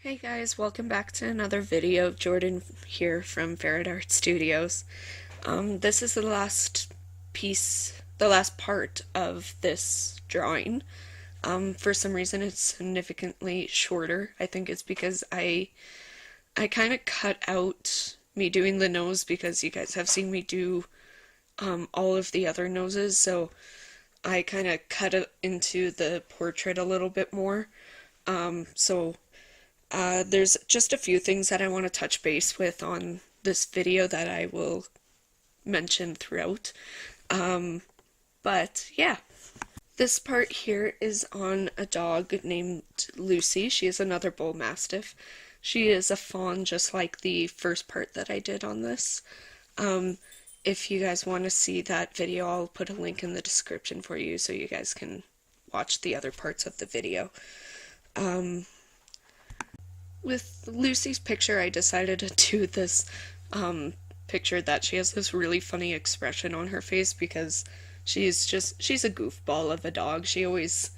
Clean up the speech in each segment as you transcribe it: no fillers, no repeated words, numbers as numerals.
Hey guys, welcome back to another video. Jordan here from Ferret Art Studios. This is the last piece, the last part of this drawing. For some reason it's significantly shorter. I think it's because I kind of cut out me doing the nose because you guys have seen me do all of the other noses, so I kind of cut it into the portrait a little bit more. There's just a few things that I want to touch base with on this video that I will mention throughout. But yeah, this part here is on a dog named Lucy. She is another bull mastiff. She is a fawn just like the first part that I did on this. If you guys want to see that video, I'll put a link in the description for you so you guys can watch the other parts of the video. With Lucy's picture, I decided to do this picture that she has this really funny expression on her face because she's a goofball of a dog. She always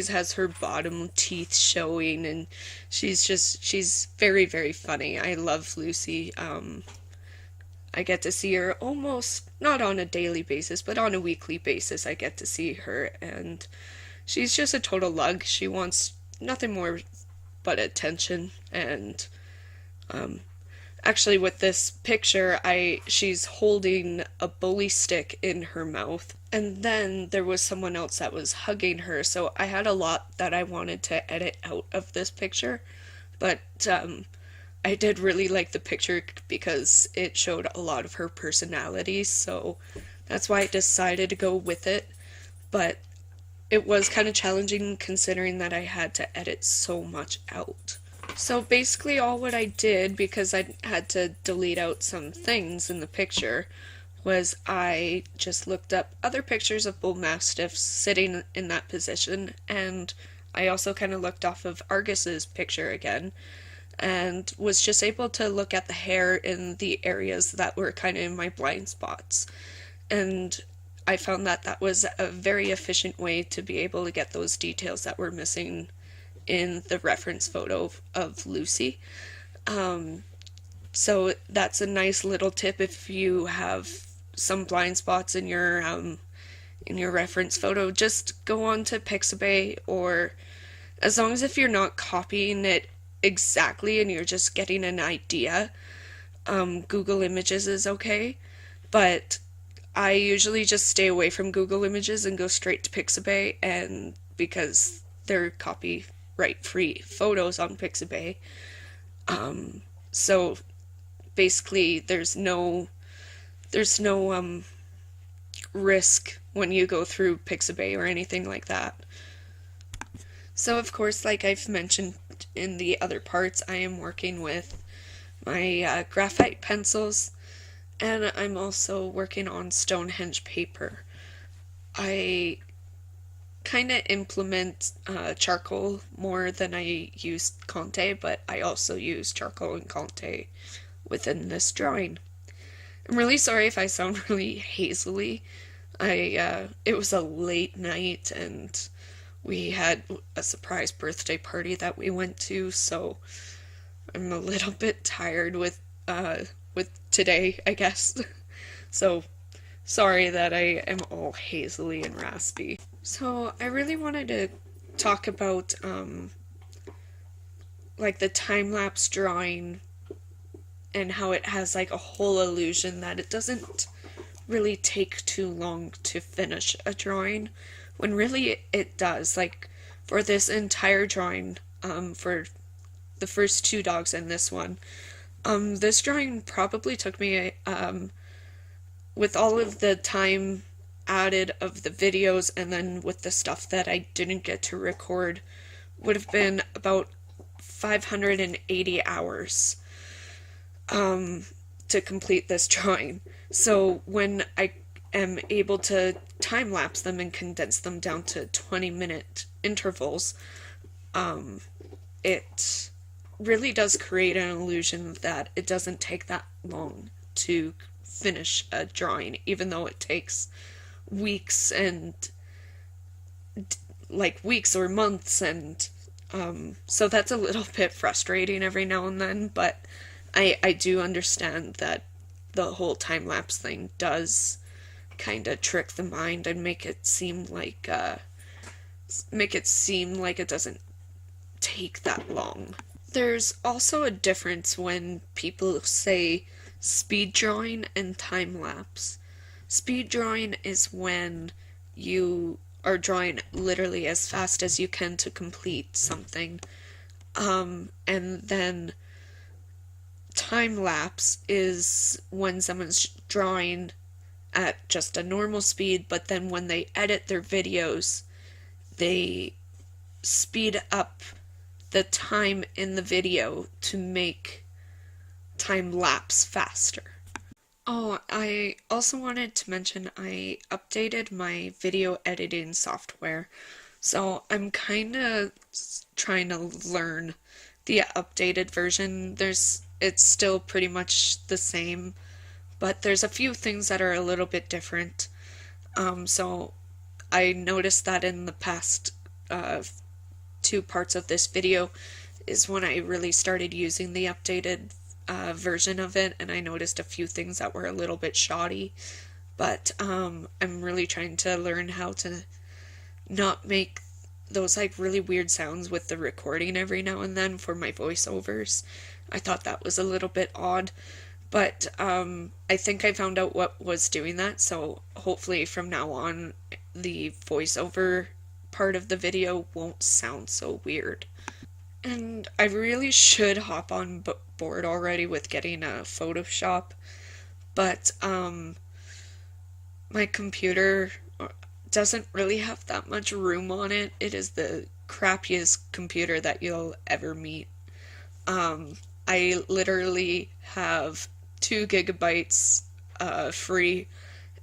has her bottom teeth showing, and she's very, very funny. I love Lucy. I get to see her almost not on a daily basis, but on a weekly basis I get to see her, and she's just a total lug. She wants nothing more but attention. And actually with this picture, she's holding a bully stick in her mouth, and then there was someone else that was hugging her, so I had a lot that I wanted to edit out of this picture, but I did really like the picture because it showed a lot of her personality, so that's why I decided to go with it. But it was kind of challenging considering that I had to edit so much out. So basically all what I did, because I had to delete out some things in the picture, was I just looked up other pictures of bull mastiffs sitting in that position, and I also kind of looked off of Argus's picture again, and was just able to look at the hair in the areas that were kind of in my blind spots. And I found that that was a very efficient way to be able to get those details that were missing in the reference photo of Lucy. So that's a nice little tip if you have some blind spots in your reference photo. Just go on to Pixabay, or as long as if you're not copying it exactly and you're just getting an idea, Google Images is okay. But I usually just stay away from Google Images and go straight to Pixabay, and because they're copyright free photos on Pixabay. So basically there's no risk when you go through Pixabay or anything like that. So of course, like I've mentioned in the other parts, I am working with my graphite pencils, and I'm also working on Stonehenge paper. I kind of implement charcoal more than I use Conte, but I also use charcoal and Conte within this drawing. I'm really sorry if I sound really hazily. It was a late night, and we had a surprise birthday party that we went to, so I'm a little bit tired with today, I guess. So sorry that I am all hazily and raspy. So I really wanted to talk about like the time-lapse drawing and how it has like a whole illusion that it doesn't really take too long to finish a drawing, when really it does. Like for this entire drawing, for the first two dogs and this one, this drawing probably took me, with all of the time added of the videos and then with the stuff that I didn't get to record, would have been about 580 hours to complete this drawing. So when I am able to time-lapse them and condense them down to 20-minute intervals, it really does create an illusion that it doesn't take that long to finish a drawing, even though it takes weeks and like weeks or months and So that's a little bit frustrating every now and then, but I do understand that the whole time lapse thing does kind of trick the mind and make it seem like it doesn't take that long. There's also a difference when people say speed drawing and time lapse. Speed drawing is when you are drawing literally as fast as you can to complete something. And then time lapse is when someone's drawing at just a normal speed, but then when they edit their videos, they speed up the time in the video to make time lapse faster. Oh, I also wanted to mention I updated my video editing software. So I'm kind of trying to learn the updated version. It's still pretty much the same, but there's a few things that are a little bit different. So I noticed that in the past two parts of this video is when I really started using the updated version of it, and I noticed a few things that were a little bit shoddy. But I'm really trying to learn how to not make those like really weird sounds with the recording every now and then for my voiceovers. I thought that was a little bit odd, but I think I found out what was doing that, so hopefully from now on the voiceover part of the video won't sound so weird. And I really should hop on board already with getting a Photoshop, but my computer doesn't really have that much room on it. It is the crappiest computer that you'll ever meet. I literally have 2 gigabytes free,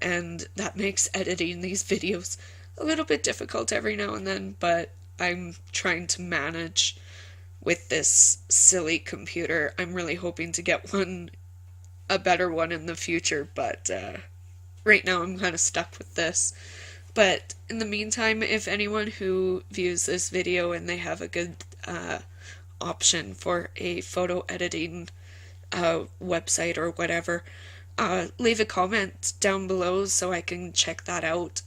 and that makes editing these videos a little bit difficult every now and then, but I'm trying to manage with this silly computer. I'm really hoping to get a better one in the future, but right now I'm kind of stuck with this. But in the meantime, if anyone who views this video and they have a good option for a photo editing website or whatever, leave a comment down below so I can check that out.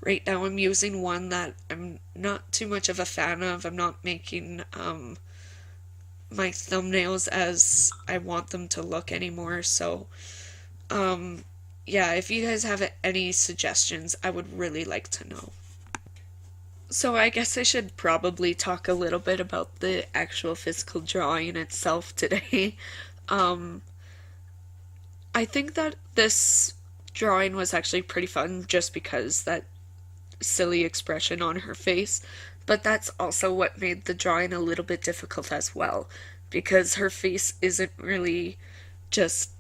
Right now I'm using one that I'm not too much of a fan of. I'm not making my thumbnails as I want them to look anymore, so yeah, if you guys have any suggestions, I would really like to know. So I guess I should probably talk a little bit about the actual physical drawing itself today. I think that this drawing was actually pretty fun just because that silly expression on her face, but that's also what made the drawing a little bit difficult as well, because her face isn't really just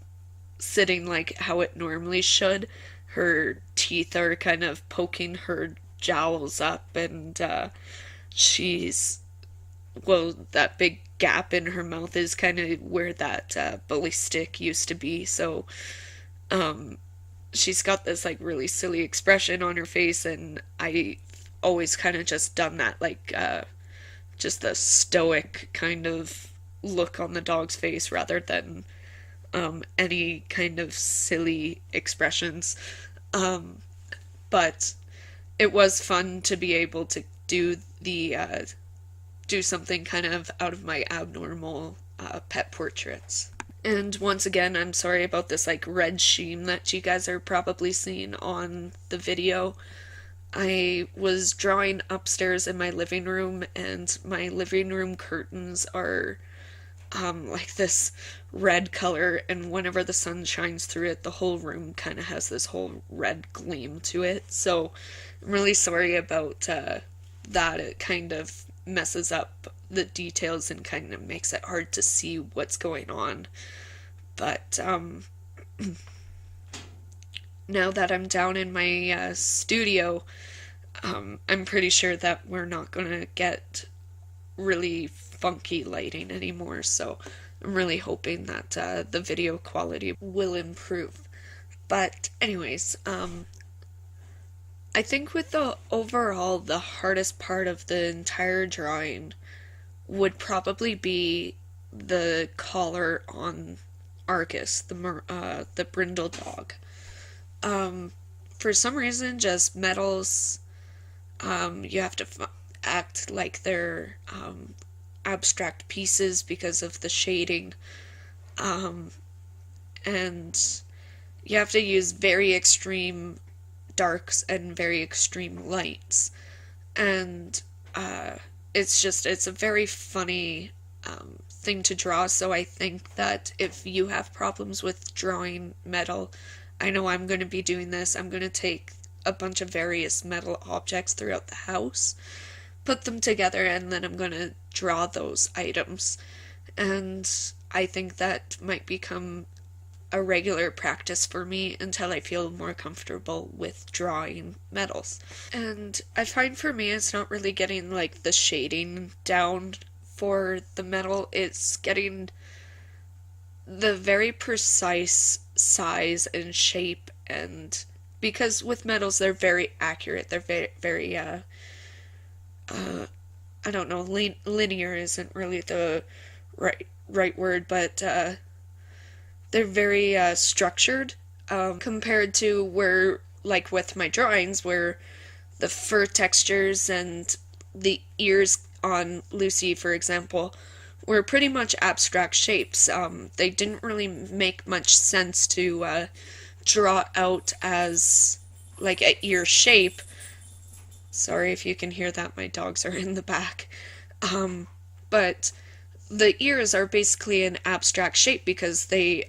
sitting like how it normally should. Her teeth are kind of poking her jowls up, and she's, well, that big gap in her mouth is kind of where that bully stick used to be, so she's got this like really silly expression on her face, and I always kind of just done that like just the stoic kind of look on the dog's face rather than any kind of silly expressions. But it was fun to be able to do something kind of out of my abnormal pet portraits. And once again, I'm sorry about this like red sheen that you guys are probably seeing on the video. I was drawing upstairs in my living room, and my living room curtains are like this red color, and whenever the sun shines through it, the whole room kind of has this whole red gleam to it. So I'm really sorry about that. It kind of messes up the details and kind of makes it hard to see what's going on. But now that I'm down in my studio, I'm pretty sure that we're not gonna get really funky lighting anymore, so I'm really hoping that the video quality will improve. But anyways, I think with the overall, the hardest part of the entire drawing would probably be the collar on Argus, the brindle dog. Um, for some reason, just metals, you have to act like they're abstract pieces because of the shading, um, and you have to use very extreme darks and very extreme lights. And it's a very funny thing to draw. So I think that if you have problems with drawing metal, I know I'm going to be doing this. I'm going to take a bunch of various metal objects throughout the house, put them together, and then I'm going to draw those items. And I think that might become a regular practice for me until I feel more comfortable with drawing metals. And I find for me it's not really getting like the shading down for the metal, it's getting the very precise size and shape. And because with metals they're very accurate, they're very I don't know, linear isn't really the right word, but they're very structured, compared to where, like with my drawings, where the fur textures and the ears on Lucy, for example, were pretty much abstract shapes. They didn't really make much sense to draw out as like a ear shape. Sorry if you can hear that, my dogs are in the back. But the ears are basically an abstract shape because they're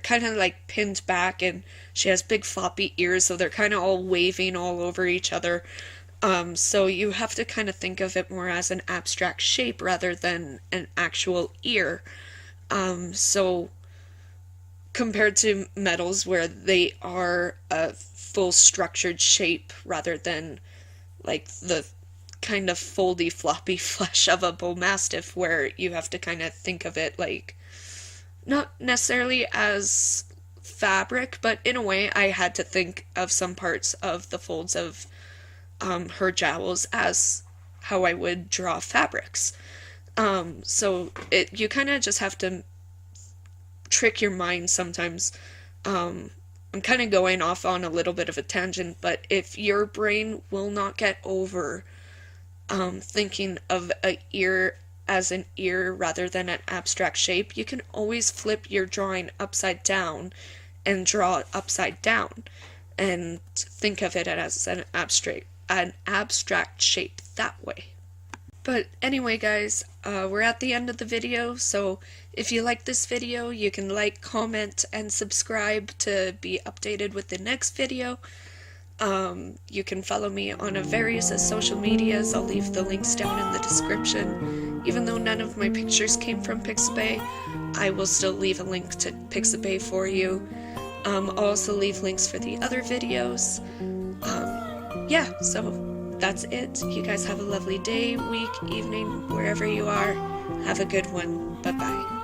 kind of like pinned back, and she has big floppy ears, so they're kind of all waving all over each other. So you have to kind of think of it more as an abstract shape rather than an actual ear. So compared to metals where they are a full structured shape rather than like the kind of foldy floppy flesh of a bull mastiff, where you have to kind of think of it like not necessarily as fabric, but in a way I had to think of some parts of the folds of her jowls as how I would draw fabrics. So you kind of just have to trick your mind sometimes. I'm kind of going off on a little bit of a tangent, but if your brain will not get over thinking of a ear as an ear rather than an abstract shape, you can always flip your drawing upside down and draw it upside down and think of it as an abstract shape that way. But anyway, guys, we're at the end of the video, so if you like this video, you can like, comment, and subscribe to be updated with the next video. You can follow me on various social medias. I'll leave the links down in the description. Even though none of my pictures came from Pixabay, I will still leave a link to Pixabay for you. I'll also leave links for the other videos. Yeah, so that's it. You guys have a lovely day, week, evening, wherever you are. Have a good one. Bye-bye.